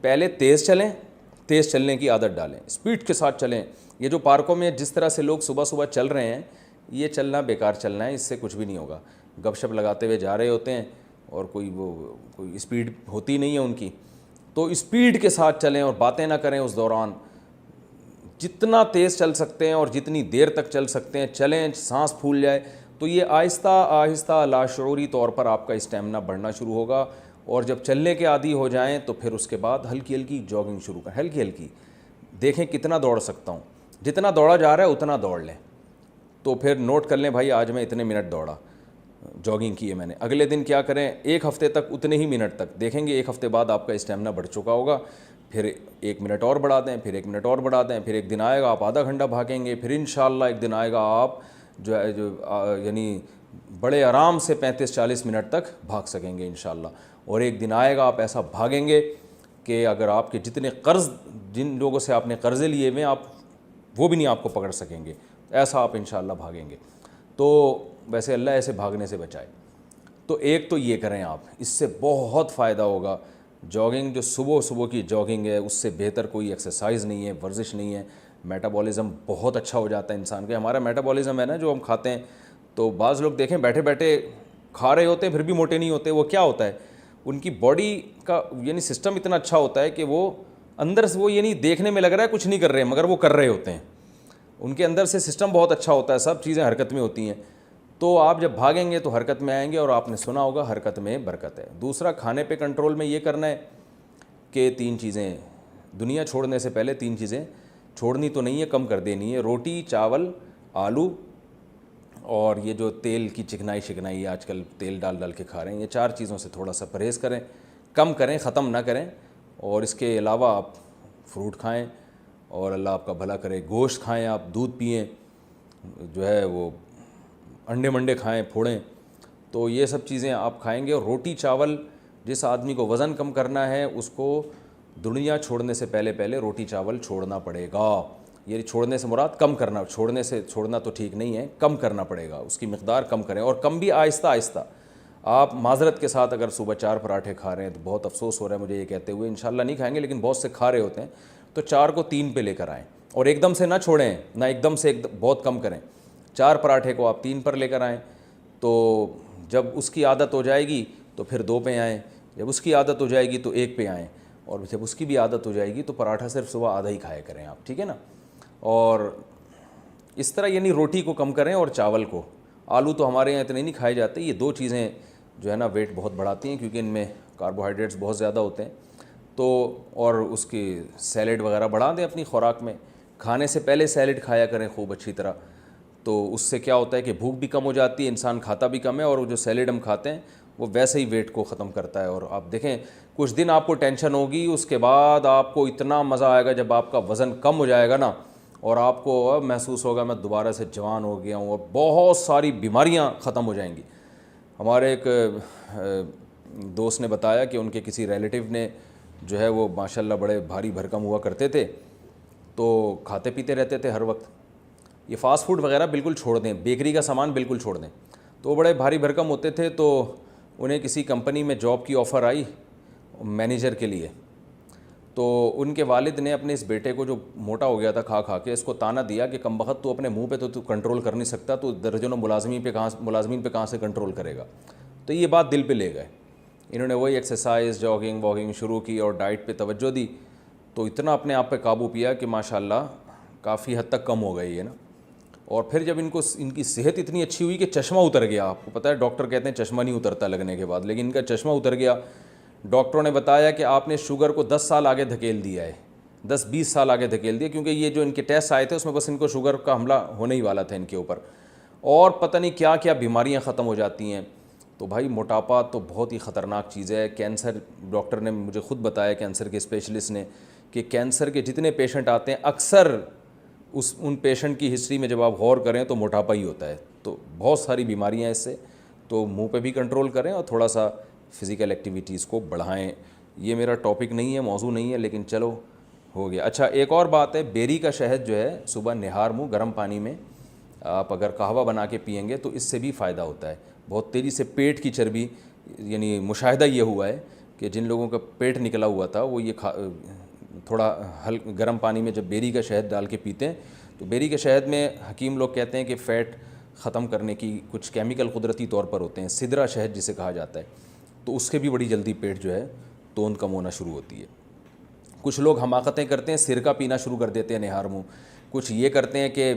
پہلے تیز چلیں, تیز چلنے کی عادت ڈالیں, اسپیڈ کے ساتھ چلیں. یہ جو پارکوں میں جس طرح سے لوگ صبح صبح چل رہے ہیں, یہ چلنا بیکار چلنا ہے, اس سے کچھ بھی نہیں ہوگا. گپ شپ لگاتے ہوئے جا رہے ہوتے ہیں اور کوئی اسپیڈ ہوتی نہیں ہے ان کی, تو اسپیڈ کے ساتھ چلیں اور باتیں نہ کریں اس دوران. جتنا تیز چل سکتے ہیں اور جتنی دیر تک چل سکتے ہیں چلیں, سانس پھول جائے تو یہ آہستہ آہستہ لاشعوری طور پر آپ کا اسٹیمنا بڑھنا شروع ہوگا. اور جب چلنے کے عادی ہو جائیں تو پھر اس کے بعد ہلکی ہلکی جاگنگ شروع کریں, ہلکی ہلکی. دیکھیں کتنا دوڑ سکتا ہوں, جتنا دوڑا جا رہا ہے اتنا دوڑ لیں. تو پھر نوٹ کر لیں بھائی آج میں اتنے منٹ دوڑا, جاگنگ کی ہے میں نے. اگلے دن کیا کریں, ایک ہفتے تک اتنے ہی منٹ تک, دیکھیں گے ایک ہفتے بعد آپ کا اسٹیمنا بڑھ چکا ہوگا. پھر 1 منٹ اور بڑھا دیں, پھر 1 منٹ اور بڑھا دیں, پھر ایک دن آئے گا آپ آدھا گھنٹہ بھاگیں گے, پھر انشاءاللہ ایک دن آئے گا آپ یعنی بڑے آرام سے 35-40 منٹ تک بھاگ سکیں گے انشاءاللہ. اور ایک دن آئے گا آپ ایسا بھاگیں گے کہ اگر آپ کے جتنے قرض, جن لوگوں سے آپ نے قرضے لیے ہوئے آپ وہ بھی نہیں آپ کو پکڑ سکیں گے, ایسا آپ انشاءاللہ بھاگیں گے. تو ویسے اللہ ایسے بھاگنے سے بچائے. تو ایک تو یہ کریں آپ, اس سے بہت فائدہ ہوگا. جاگنگ جو صبح کی جاگنگ ہے اس سے بہتر کوئی ایکسرسائز نہیں ہے, ورزش نہیں ہے. میٹابولزم بہت اچھا ہو جاتا ہے انسان کا. ہمارا میٹابولزم ہے نا جو ہم کھاتے ہیں, تو بعض لوگ دیکھیں بیٹھے بیٹھے کھا رہے ہوتے ہیں پھر بھی موٹے نہیں ہوتے. وہ کیا ہوتا ہے, ان کی باڈی کا یعنی سسٹم اتنا اچھا ہوتا ہے کہ وہ اندر سے وہ یعنی دیکھنے میں لگ رہا ہے کچھ نہیں کر رہے ہیں مگر وہ کر رہے ہوتے ہیں. ان کے اندر سے سسٹم بہت اچھا ہوتا ہے, سب چیزیں حرکت میں ہوتی ہیں. تو آپ جب بھاگیں گے تو حرکت میں آئیں گے, اور آپ نے سنا ہوگا حرکت میں برکت ہے. دوسرا, کھانے پہ کنٹرول میں یہ کرنا ہے کہ 3 چیزیں دنیا چھوڑنے سے پہلے 3 چیزیں چھوڑنی تو نہیں ہے, کم کر دینی ہے. روٹی, چاول, آلو, اور یہ جو تیل کی چکنائی آج کل تیل ڈال کے کھا رہے ہیں, یہ 4 چیزوں سے تھوڑا سا پرہیز کریں, کم کریں, ختم نہ کریں. اور اس کے علاوہ آپ فروٹ کھائیں اور اللہ آپ کا بھلا کرے, گوشت کھائیں, آپ دودھ پئیں, جو ہے وہ انڈے منڈے کھائیں, پھوڑیں. تو یہ سب چیزیں آپ کھائیں گے. اور روٹی چاول, جس آدمی کو وزن کم کرنا ہے اس کو دنیا چھوڑنے سے پہلے روٹی چاول چھوڑنا پڑے گا. یہ چھوڑنے سے مراد کم کرنا, چھوڑنا تو ٹھیک نہیں ہے, کم کرنا پڑے گا, اس کی مقدار کم کریں. اور کم بھی آہستہ آہستہ. آپ معذرت کے ساتھ اگر صبح 4 پراٹھے کھا رہے ہیں تو بہت افسوس ہو رہا ہے مجھے یہ کہتے ہوئے, انشاءاللہ نہیں کھائیں گے لیکن بہت سے کھا رہے ہوتے ہیں, تو 4 کو 3 پہ لے کر آئیں. اور ایک دم سے نہ چھوڑیں, نہ ایک دم سے بہت کم کریں. 4 پراٹھے کو آپ 3 پر لے کر آئیں. تو جب اس کی عادت ہو جائے گی تو پھر 2 پہ آئیں, جب اس کی عادت ہو جائے گی تو 1 پہ آئیں, اور جب اس کی بھی عادت ہو جائے گی تو پراٹھا صرف صبح آدھا ہی کھایا کریں آپ, ٹھیک ہے نا. اور اس طرح یعنی روٹی کو کم کریں اور چاول کو. آلو تو ہمارے یہاں اتنے نہیں کھائے جاتے. یہ 2 چیزیں جو ہے نا ویٹ بہت بڑھاتی ہیں کیونکہ ان میں کاربوہائیڈریٹس بہت زیادہ ہوتے ہیں. تو اور اس کی سیلیڈ وغیرہ بڑھا دیں اپنی خوراک میں. کھانے سے پہلے سیلیڈ کھایا کریں خوب اچھی طرح, تو اس سے کیا ہوتا ہے کہ بھوک بھی کم ہو جاتی ہے, انسان کھاتا بھی کم ہے, اور وہ جو سیلیڈ ہم کھاتے ہیں وہ ویسے ہی ویٹ کو ختم کرتا ہے. اور آپ دیکھیں کچھ دن آپ کو ٹینشن ہوگی, اس کے بعد آپ کو اتنا مزہ آئے گا جب آپ کا وزن کم ہو جائے گا نا, اور آپ کو محسوس ہوگا میں دوبارہ سے جوان ہو گیا ہوں, اور بہت ساری بیماریاں ختم ہو جائیں گی. ہمارے ایک دوست نے بتایا کہ ان کے کسی ریلیٹیو نے جو ہے وہ ماشاءاللہ بڑے بھاری بھرکم ہوا کرتے تھے, تو کھاتے پیتے رہتے تھے ہر وقت. یہ فاسٹ فوڈ وغیرہ بالکل چھوڑ دیں, بیکری کا سامان بالکل چھوڑ دیں. تو وہ بڑے بھاری بھرکم ہوتے تھے, تو انہیں کسی کمپنی میں جاب کی آفر آئی مینیجر کے لیے. تو ان کے والد نے اپنے اس بیٹے کو جو موٹا ہو گیا تھا کھا کے, اس کو طعنہ دیا کہ کم بخت تو اپنے منہ پہ تو کنٹرول کر نہیں سکتا, تو درجنوں ملازمین پہ کہاں سے کنٹرول کرے گا. تو یہ بات دل پہ لے گئے. انہوں نے وہی ایکسرسائز, جاگنگ واگنگ شروع کی اور ڈائٹ پہ توجہ دی, تو اتنا اپنے آپ پہ قابو پیا کہ ماشاءاللہ کافی حد تک کم ہو گئی ہے نا. اور پھر جب ان کی صحت اتنی اچھی ہوئی کہ چشمہ اتر گیا. آپ کو پتہ ہے ڈاکٹر کہتے ہیں چشمہ نہیں اترتا لگنے کے بعد, لیکن ان کا چشمہ اتر گیا. ڈاکٹروں نے بتایا کہ آپ نے شوگر کو 10 سال آگے دھکیل دیا ہے, 10-20 سال آگے دھکیل دیا, کیونکہ یہ جو ان کے ٹیسٹ آئے تھے اس میں بس ان کو شوگر کا حملہ ہونے ہی والا تھا ان کے اوپر, اور پتہ نہیں کیا کیا بیماریاں ختم ہو جاتی ہیں. تو بھائی موٹاپا تو بہت ہی خطرناک چیز ہے. کینسر, ڈاکٹر نے مجھے خود بتایا, کینسر کے اسپیشلسٹ نے, کہ کینسر کے جتنے پیشنٹ آتے ہیں اکثر ان پیشنٹ کی ہسٹری میں جب آپ غور کریں تو موٹاپا ہی ہوتا ہے. تو بہت ساری بیماریاں ہیں اس سے. تو منہ پہ بھی کنٹرول کریں اور تھوڑا سا فزیکل ایکٹیویٹیز کو بڑھائیں. یہ میرا ٹاپک نہیں ہے, موضوع نہیں ہے, لیکن چلو ہو گیا. اچھا ایک اور بات ہے, بیری کا شہد جو ہے صبح نہار منہ گرم پانی میں آپ اگر قہوہ بنا کے پئیں گے تو اس سے بھی فائدہ ہوتا ہے. بہت تیزی سے پیٹ کی چربی, یعنی مشاہدہ یہ ہوا ہے کہ جن لوگوں کا پیٹ نکلا ہوا تھا وہ یہ تھوڑا گرم پانی میں جب بیری کا شہد ڈال کے پیتے ہیں تو بیری کے شہد میں حکیم لوگ کہتے ہیں کہ فیٹ ختم کرنے کی کچھ کیمیکل قدرتی طور پر ہوتے ہیں، سدرا شہد جسے کہا جاتا ہے، تو اس سے بھی بڑی جلدی پیٹ جو ہے توند کم ہونا شروع ہوتی ہے۔ کچھ لوگ حماقتیں کرتے ہیں، سرکہ پینا شروع کر دیتے ہیں نہار منہ، کچھ یہ کرتے ہیں کہ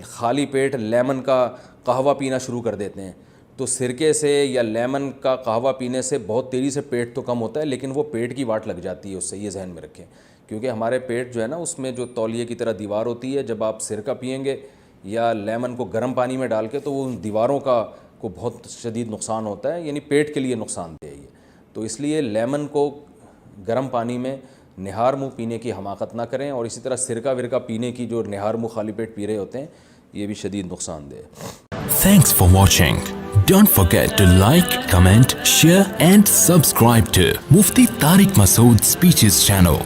خالی پیٹ لیمن کا قہوہ پینا شروع کر دیتے ہیں۔ تو سرکے سے یا لیمن کا قہوہ پینے سے بہت تیزی سے پیٹ تو کم ہوتا ہے، لیکن وہ پیٹ کی واٹ لگ جاتی ہے اس سے، یہ ذہن میں رکھیں، کیونکہ ہمارے پیٹ جو ہے نا اس میں جو تولیے کی طرح دیوار ہوتی ہے، جب آپ سرکہ پئیں گے یا لیمن کو گرم پانی میں ڈال کے تو وہ ان دیواروں کو بہت شدید نقصان ہوتا ہے، یعنی پیٹ کے لیے نقصان دہ ہے یہ۔ تو اس لیے لیمن کو گرم پانی میں نہار منہ پینے کی حماقت نہ کریں، اور اسی طرح سرکہ ورکہ پینے کی جو نہار منہ خالی پیٹ پی رہے ہوتے ہیں یہ بھی شدید نقصان دہ ہے۔ Thanks for watching. Don't forget to like, comment, share and subscribe to Mufti Tariq Masood Speeches channel.